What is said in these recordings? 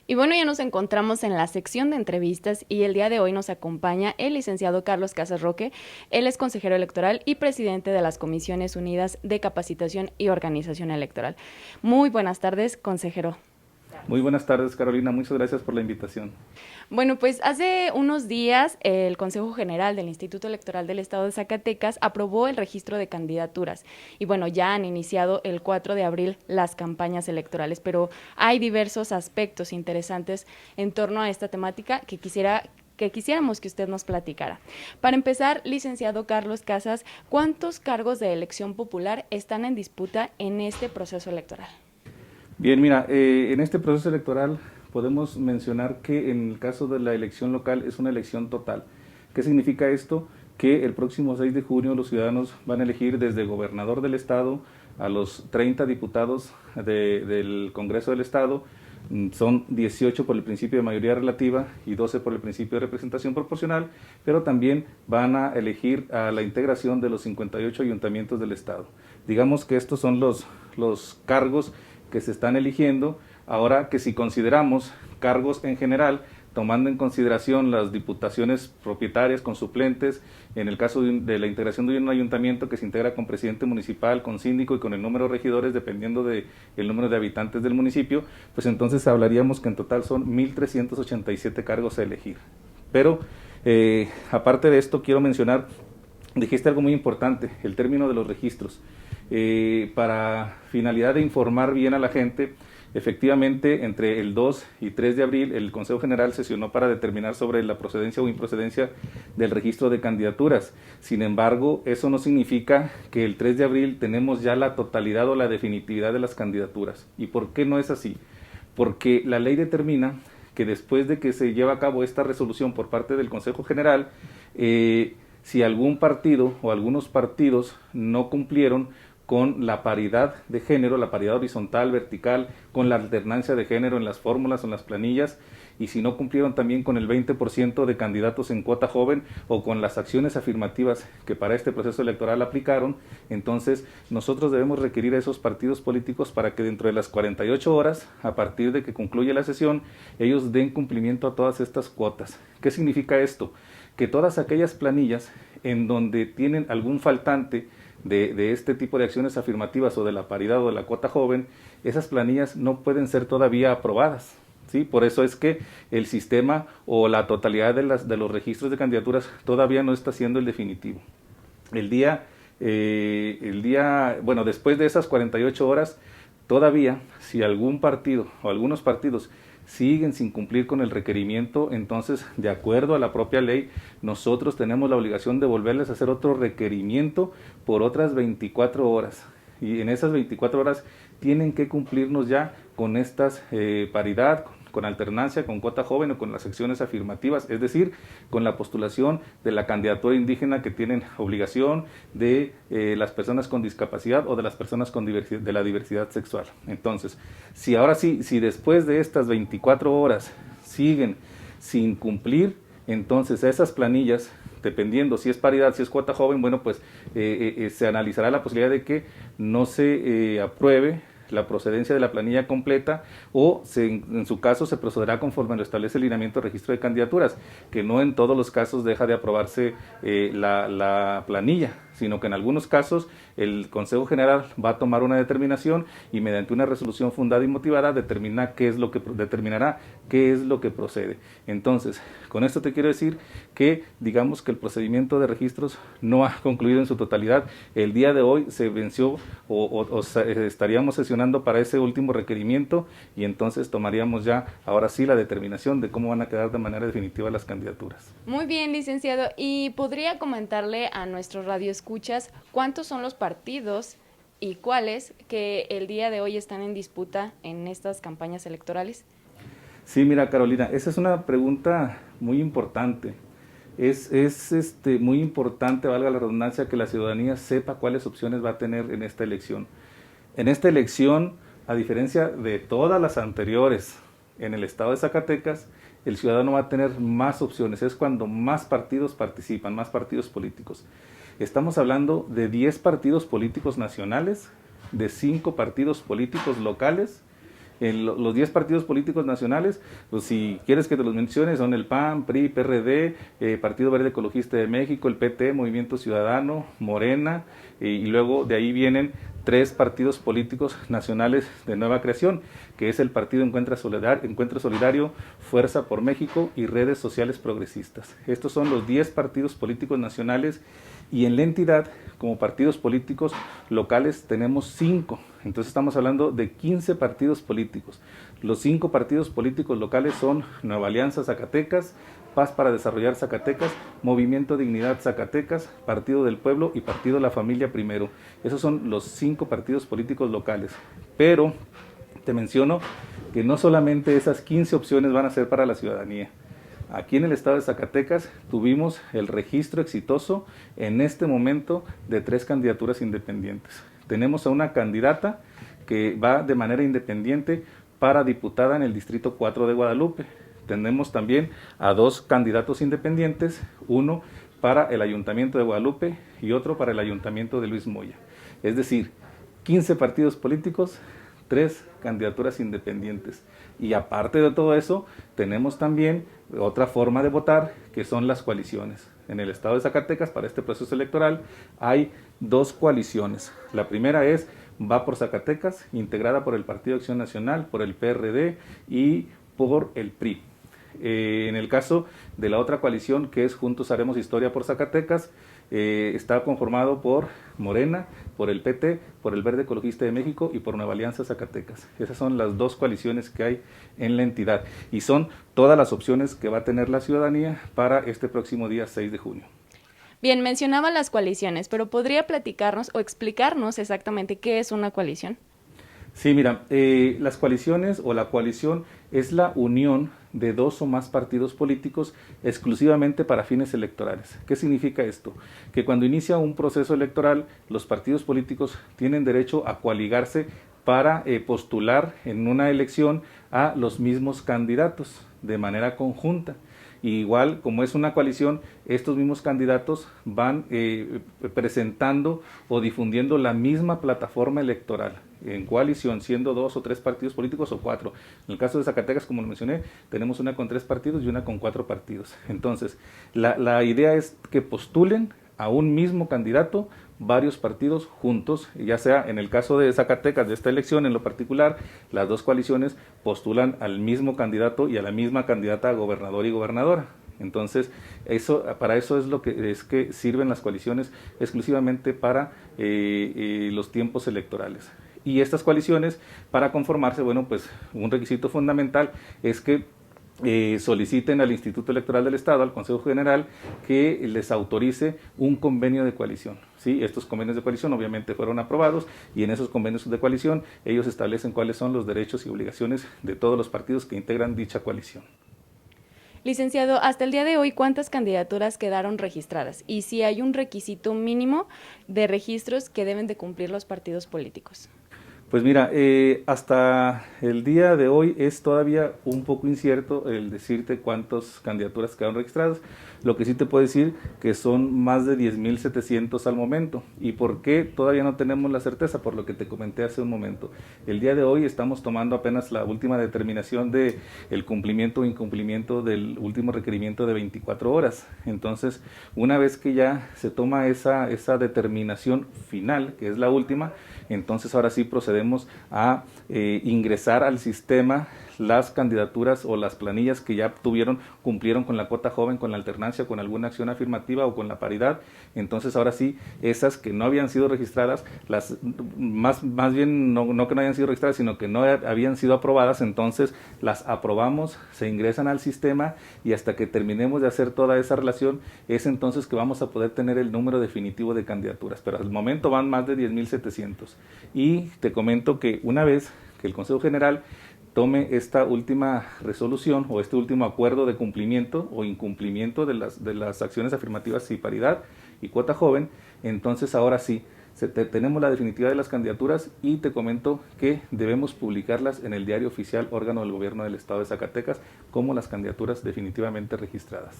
Y bueno, ya nos encontramos en la sección de entrevistas y el día de hoy nos acompaña el licenciado Carlos Casas Roque. Él es consejero electoral y presidente de las Comisiones Unidas de Capacitación y Organización Electoral. Muy buenas tardes, consejero. Muy buenas tardes, Carolina. Muchas gracias por la invitación. Bueno, pues hace unos días el Consejo General del Instituto Electoral del Estado de Zacatecas aprobó el registro de candidaturas y bueno, ya han iniciado el 4 de abril las campañas electorales, pero hay diversos aspectos interesantes en torno a esta temática que quisiéramos que usted nos platicara. Para empezar, licenciado Carlos Casas, ¿cuántos cargos de elección popular están en disputa en este proceso electoral? Bien, mira, en este proceso electoral podemos mencionar que en el caso de la elección local es una elección total. ¿Qué significa esto? Que el próximo 6 de junio los ciudadanos van a elegir desde gobernador del estado a los 30 diputados del Congreso del Estado. Son 18 por el principio de mayoría relativa y 12 por el principio de representación proporcional, pero también van a elegir a la integración de los 58 ayuntamientos del estado. Digamos que estos son los cargos que se están eligiendo. Ahora que si consideramos cargos en general, tomando en consideración las diputaciones propietarias con suplentes, en el caso de la integración de un ayuntamiento que se integra con presidente municipal, con síndico y con el número de regidores dependiendo del número de habitantes del municipio, pues entonces hablaríamos que en total son 1,387 cargos a elegir. Pero aparte de esto quiero mencionar, dijiste algo muy importante, el término de los registros. Para finalidad de informar bien a la gente, efectivamente entre el 2 y 3 de abril el Consejo General sesionó para determinar sobre la procedencia o improcedencia del registro de candidaturas. Sin embargo, eso no significa que el 3 de abril tenemos ya la totalidad o la definitividad de las candidaturas. ¿Y por qué no es así? Porque la ley determina que después de que se lleva a cabo esta resolución por parte del Consejo General, si algún partido o algunos partidos no cumplieron con la paridad de género, la paridad horizontal, vertical, con la alternancia de género en las fórmulas o en las planillas, y si no cumplieron también con el 20% de candidatos en cuota joven o con las acciones afirmativas que para este proceso electoral aplicaron, entonces nosotros debemos requerir a esos partidos políticos para que dentro de las 48 horas, a partir de que concluya la sesión, ellos den cumplimiento a todas estas cuotas. ¿Qué significa esto? Que todas aquellas planillas en donde tienen algún faltante de este tipo de acciones afirmativas o de la paridad o de la cuota joven, esas planillas no pueden ser todavía aprobadas, ¿sí? Por eso es que el sistema o la totalidad de los registros de candidaturas todavía no está siendo el definitivo. Bueno, después de esas 48 horas, todavía si algún partido o algunos partidos siguen sin cumplir con el requerimiento, entonces, de acuerdo a la propia ley, nosotros tenemos la obligación de volverles a hacer otro requerimiento por otras 24 horas. Y en esas 24 horas tienen que cumplirnos ya con estas paridad, con alternancia, con cuota joven o con las secciones afirmativas, es decir, con la postulación de la candidatura indígena que tienen obligación de las personas con discapacidad o de las personas de la diversidad sexual. Entonces, si ahora sí, si después de estas 24 horas siguen sin cumplir, entonces esas planillas, dependiendo si es paridad, si es cuota joven, bueno, pues se analizará la posibilidad de que no se apruebe la procedencia de la planilla completa o en su caso se procederá conforme lo establece el lineamiento de registro de candidaturas, que no en todos los casos deja de aprobarse la planilla, sino que en algunos casos el Consejo General va a tomar una determinación y mediante una resolución fundada y motivada determinará qué es lo que procede. Entonces, con esto te quiero decir que digamos que el procedimiento de registros no ha concluido en su totalidad. El día de hoy se venció o estaríamos sesionando para ese último requerimiento y entonces tomaríamos ya ahora sí la determinación de cómo van a quedar de manera definitiva las candidaturas. Muy bien, licenciado. ¿Y podría comentarle a nuestros radioescuchas cuántos son los partidos y cuáles que el día de hoy están en disputa en estas campañas electorales? Sí, mira, Carolina, esa es una pregunta muy importante. Es muy importante, valga la redundancia, que la ciudadanía sepa cuáles opciones va a tener en esta elección. En esta elección, a diferencia de todas las anteriores en el estado de Zacatecas, el ciudadano va a tener más opciones. Es cuando más partidos participan, más partidos políticos. Estamos hablando de 10 partidos políticos nacionales, de 5 partidos políticos locales Los 10 partidos políticos nacionales, pues si quieres que te los mencione, son el PAN, PRI, PRD, Partido Verde Ecologista de México, el PT, Movimiento Ciudadano, Morena, y luego de ahí vienen 3 partidos políticos nacionales de nueva creación, que es el Partido Encuentro Solidario, Fuerza por México y Redes Sociales Progresistas. Estos son los 10 partidos políticos nacionales, y en la entidad, como partidos políticos locales, tenemos 5. Entonces estamos hablando de 15 partidos políticos. Los 5 partidos políticos locales son Nueva Alianza Zacatecas, Paz para Desarrollar Zacatecas, Movimiento Dignidad Zacatecas, Partido del Pueblo y Partido La Familia Primero. Esos son los 5 partidos políticos locales. Pero te menciono que no solamente esas 15 opciones van a ser para la ciudadanía. Aquí en el estado de Zacatecas tuvimos el registro exitoso en este momento de 3 candidaturas independientes. Tenemos a una candidata que va de manera independiente para diputada en el Distrito 4 de Guadalupe. Tenemos también a 2 candidatos independientes, uno para el Ayuntamiento de Guadalupe y otro para el Ayuntamiento de Luis Moya. Es decir, 15 partidos políticos, 3 candidaturas independientes. Y aparte de todo eso, tenemos también otra forma de votar, que son las coaliciones. En el estado de Zacatecas, para este proceso electoral, hay 2 coaliciones. La primera es Va por Zacatecas, integrada por el Partido Acción Nacional, por el PRD y por el PRI. En el caso de la otra coalición, que es Juntos Haremos Historia por Zacatecas, está conformado por Morena, por el PT, por el Verde Ecologista de México y por Nueva Alianza Zacatecas. Esas son las 2 coaliciones que hay en la entidad y son todas las opciones que va a tener la ciudadanía para este próximo día 6 de junio. Bien, mencionaba las coaliciones, pero ¿podría platicarnos o explicarnos exactamente qué es una coalición? Sí, mira, las coaliciones o la coalición es la unión de 2 o más partidos políticos exclusivamente para fines electorales. ¿Qué significa esto? Que cuando inicia un proceso electoral, los partidos políticos tienen derecho a coaligarse para postular en una elección a los mismos candidatos de manera conjunta. Y igual, como es una coalición, estos mismos candidatos van presentando o difundiendo la misma plataforma electoral en coalición, siendo 2 o 3 partidos políticos o 4. En el caso de Zacatecas, como lo mencioné, tenemos una con 3 partidos y una con 4 partidos. Entonces, la idea es que postulen a un mismo candidato varios partidos juntos, ya sea en el caso de Zacatecas, de esta elección en lo particular, las 2 coaliciones postulan al mismo candidato y a la misma candidata a gobernador y gobernadora. Entonces, para eso es que sirven las coaliciones exclusivamente para los tiempos electorales. Y estas coaliciones, para conformarse, bueno, pues un requisito fundamental es que soliciten al Instituto Electoral del Estado, al Consejo General, que les autorice un convenio de coalición. ¿Sí? Estos convenios de coalición obviamente fueron aprobados y en esos convenios de coalición ellos establecen cuáles son los derechos y obligaciones de todos los partidos que integran dicha coalición. Licenciado, hasta el día de hoy, ¿cuántas candidaturas quedaron registradas? Y si hay un requisito mínimo de registros que deben de cumplir los partidos políticos. Pues mira, hasta el día de hoy es todavía un poco incierto el decirte cuántas candidaturas quedaron registradas. Lo que sí te puedo decir que son más de 10,700 al momento. ¿Y por qué todavía no tenemos la certeza? Por lo que te comenté hace un momento. El día de hoy estamos tomando apenas la última determinación de el cumplimiento o incumplimiento del último requerimiento de 24 horas. Entonces, una vez que ya se toma esa determinación final, que es la última, entonces ahora sí procedemos a ingresar al sistema las candidaturas o las planillas que ya cumplieron con la cuota joven, con la alternancia, con alguna acción afirmativa o con la paridad. Entonces ahora sí, esas que no habían sido registradas, más bien no que no hayan sido registradas, sino que no habían sido aprobadas, entonces las aprobamos, se ingresan al sistema y hasta que terminemos de hacer toda esa relación, es entonces que vamos a poder tener el número definitivo de candidaturas. Pero al momento van más de 10,700. Y te comento que una vez que el Consejo General tome esta última resolución o este último acuerdo de cumplimiento o incumplimiento de las acciones afirmativas y paridad y cuota joven, entonces ahora sí, tenemos la definitiva de las candidaturas y te comento que debemos publicarlas en el Diario Oficial, órgano del Gobierno del Estado de Zacatecas, como las candidaturas definitivamente registradas.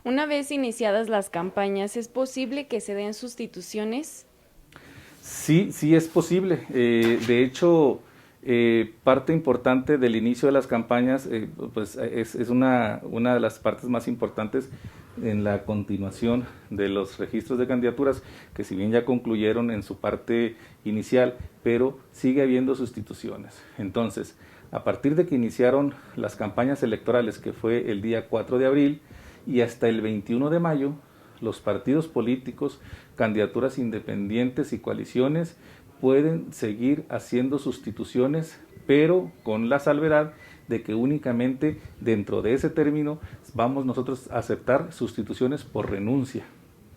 Una vez iniciadas las campañas, ¿es posible que se den sustituciones? Sí es posible. De hecho, Parte importante del inicio de las campañas, pues es una de las partes más importantes en la continuación de los registros de candidaturas, que si bien ya concluyeron en su parte inicial, pero sigue habiendo sustituciones. Entonces, a partir de que iniciaron las campañas electorales, que fue el día 4 de abril, y hasta el 21 de mayo, los partidos políticos, candidaturas independientes y coaliciones pueden seguir haciendo sustituciones, pero con la salvedad de que únicamente dentro de ese término vamos nosotros a aceptar sustituciones por renuncia.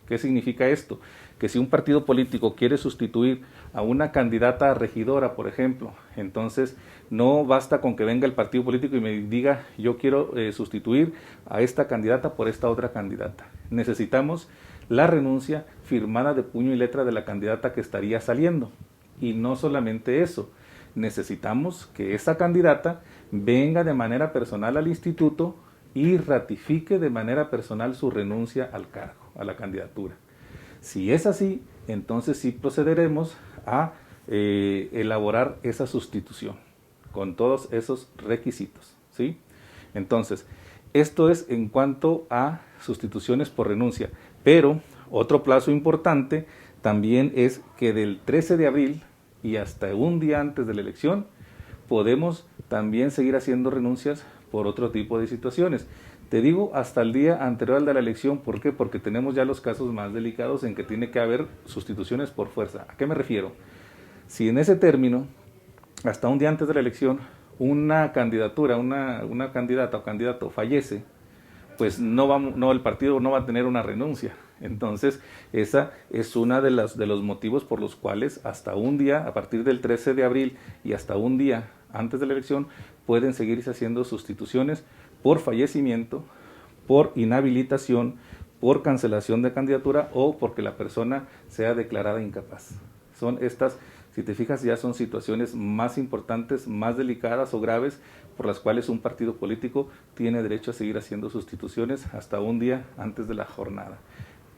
¿Qué significa esto? Que si un partido político quiere sustituir a una candidata a regidora, por ejemplo, entonces no basta con que venga el partido político y me diga yo quiero sustituir a esta candidata por esta otra candidata. Necesitamos la renuncia firmada de puño y letra de la candidata que estaría saliendo. Y no solamente eso, necesitamos que esa candidata venga de manera personal al instituto y ratifique de manera personal su renuncia al cargo, a la candidatura. Si es así, entonces sí procederemos a elaborar esa sustitución con todos esos requisitos, ¿sí? Entonces, esto es en cuanto a sustituciones por renuncia, pero otro plazo importante también es que del 13 de abril y hasta un día antes de la elección podemos también seguir haciendo renuncias por otro tipo de situaciones. Te digo hasta el día anterior al de la elección, ¿por qué? Porque tenemos ya los casos más delicados en que tiene que haber sustituciones por fuerza. ¿A qué me refiero? Si en ese término, hasta un día antes de la elección, una candidatura, una candidata o candidato fallece, pues el partido no va a tener una renuncia. Entonces, esa es una de los motivos por los cuales hasta un día, a partir del 13 de abril y hasta un día antes de la elección, pueden seguirse haciendo sustituciones por fallecimiento, por inhabilitación, por cancelación de candidatura o porque la persona sea declarada incapaz. Son estas, si te fijas, ya son situaciones más importantes, más delicadas o graves, por las cuales un partido político tiene derecho a seguir haciendo sustituciones hasta un día antes de la jornada.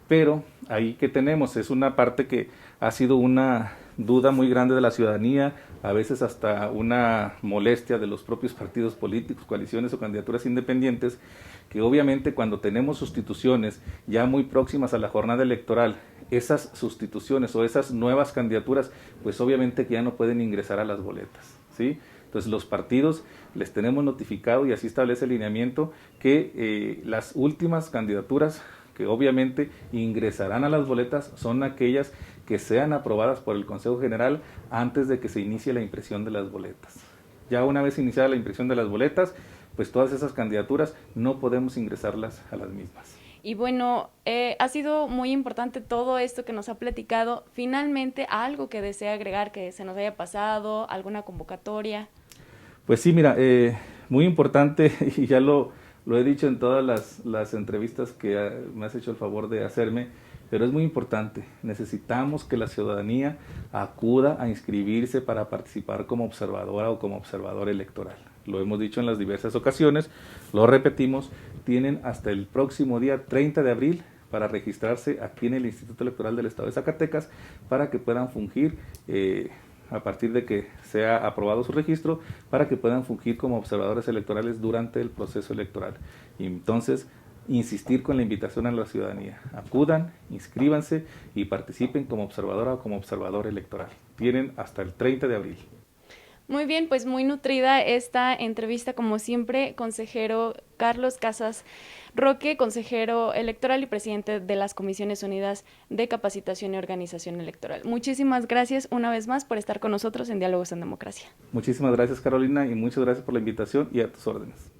Pero ahí que tenemos, es una parte que ha sido una duda muy grande de la ciudadanía, a veces hasta una molestia de los propios partidos políticos, coaliciones o candidaturas independientes, que obviamente cuando tenemos sustituciones ya muy próximas a la jornada electoral, esas sustituciones o esas nuevas candidaturas, pues obviamente que ya no pueden ingresar a las boletas, ¿sí? Entonces los partidos les tenemos notificado y así establece el lineamiento que las últimas candidaturas que obviamente ingresarán a las boletas son aquellas que sean aprobadas por el Consejo General antes de que se inicie la impresión de las boletas. Ya una vez iniciada la impresión de las boletas, pues todas esas candidaturas no podemos ingresarlas a las mismas. Y bueno, ha sido muy importante todo esto que nos ha platicado. Finalmente, algo que desea agregar que se nos haya pasado, alguna convocatoria. Pues sí, mira, muy importante y ya lo he dicho en todas las entrevistas que me has hecho el favor de hacerme, pero es muy importante. Necesitamos que la ciudadanía acuda a inscribirse para participar como observadora o como observador electoral. Lo hemos dicho en las diversas ocasiones, lo repetimos, tienen hasta el próximo día 30 de abril para registrarse aquí en el Instituto Electoral del Estado de Zacatecas para que puedan fungir a partir de que sea aprobado su registro, para que puedan fungir como observadores electorales durante el proceso electoral. Y entonces, insistir con la invitación a la ciudadanía. Acudan, inscríbanse y participen como observadora o como observador electoral. Tienen hasta el 30 de abril. Muy bien, pues muy nutrida esta entrevista, como siempre, consejero Carlos Casas Roque, consejero electoral y presidente de las Comisiones Unidas de Capacitación y Organización Electoral. Muchísimas gracias una vez más por estar con nosotros en Diálogos en Democracia. Muchísimas gracias, Carolina, y muchas gracias por la invitación y a tus órdenes.